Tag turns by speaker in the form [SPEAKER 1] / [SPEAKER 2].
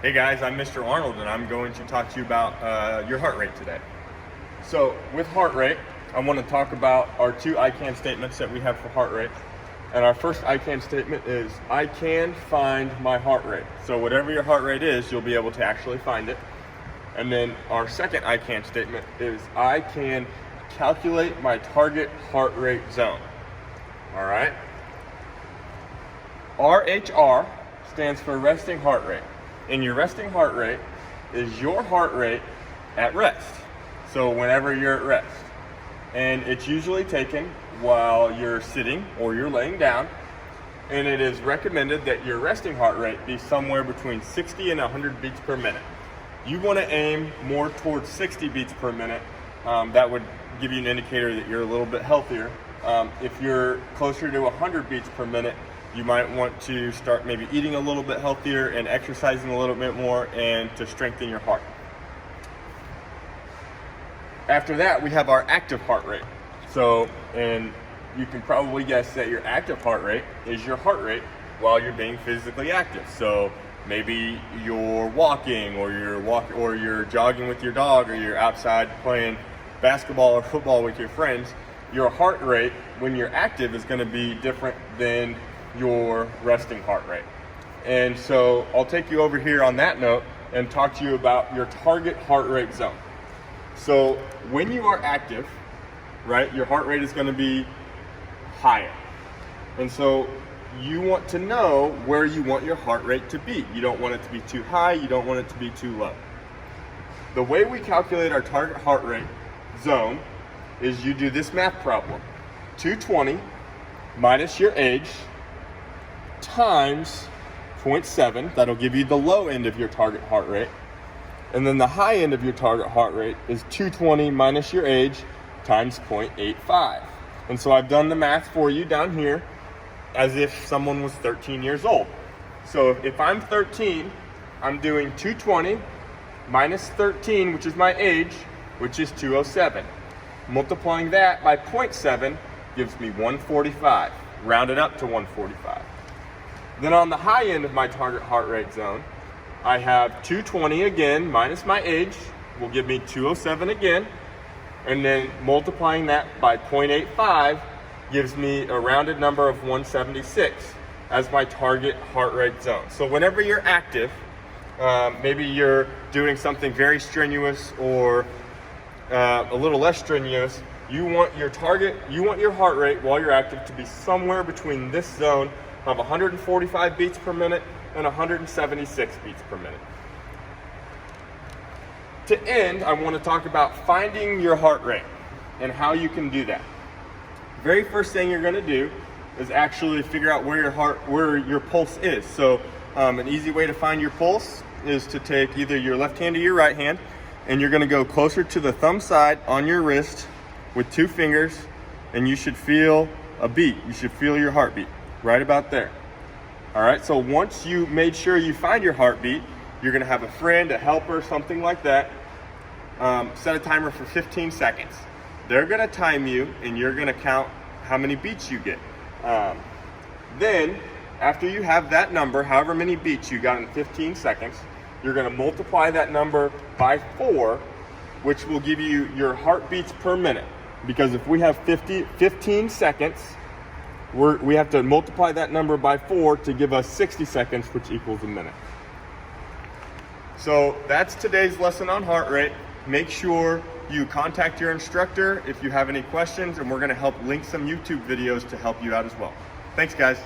[SPEAKER 1] Hey guys, I'm Mr. Arnold and I'm going to talk to you about your heart rate today. So with heart rate, I want to talk about our two I can statements that we have for heart rate. And our first I can statement is, I can find my heart rate. So whatever your heart rate is, you'll be able to actually find it. And then our second I can statement is, I can calculate my target heart rate zone. All right? RHR stands for resting heart rate. And your resting heart rate is your heart rate at rest. So whenever you're at rest. And it's usually taken while you're sitting or you're laying down. And it is recommended that your resting heart rate be somewhere between 60 and 100 beats per minute. You want to aim more towards 60 beats per minute. That would give you an indicator that you're a little bit healthier. If you're closer to 100 beats per minute, you might want to start maybe eating a little bit healthier and exercising a little bit more and to strengthen your heart. After that, we have our active heart rate. So, and you can probably guess that your active heart rate is your heart rate while you're being physically active. So maybe you're walking or you're jogging with your dog, or you're outside playing basketball or football with your friends. Your heart rate when you're active is going to be different than your resting heart rate. And so I'll take you over here on that note and talk to you about your target heart rate zone. So when you are active, right, your heart rate is going to be higher. And so you want to know where you want your heart rate to be. You don't want it to be too high, you don't want it to be too low. The way we calculate our target heart rate zone is you do this math problem. 220 minus your age times 0.7, that'll give you the low end of your target heart rate. And then the high end of your target heart rate is 220 minus your age times 0.85. And so I've done the math for you down here as if someone was 13 years old. So if I'm 13, I'm doing 220 minus 13, which is my age, which is 207. Multiplying that by 0.7 gives me 145, rounded up to 145. Then on the high end of my target heart rate zone, I have 220 again minus my age will give me 207 again, and then multiplying that by 0.85 gives me a rounded number of 176 as my target heart rate zone. So whenever you're active, maybe you're doing something very strenuous or a little less strenuous, you want your heart rate while you're active to be somewhere between this zone of 145 beats per minute and 176 beats per minute. To end, I want to talk about finding your heart rate and how you can do that. Very first thing you're going to do is actually figure out where your pulse is. So an easy way to find your pulse is to take either your left hand or your right hand, and you're going to go closer to the thumb side on your wrist with two fingers, and you should feel a beat. You should feel your heartbeat right about there. All right, so once you made sure you find your heartbeat, you're gonna have a friend, a helper, something like that. Set a timer for 15 seconds. They're gonna time you and you're gonna count how many beats you get. Then, after you have that number, however many beats you got in 15 seconds, you're gonna multiply that number by 4, which will give you your heartbeats per minute. Because if we have 15 seconds, we have to multiply that number by 4 to give us 60 seconds, which equals a minute. So that's today's lesson on heart rate. Make sure you contact your instructor if you have any questions, and we're going to help link some YouTube videos to help you out as well. Thanks, guys.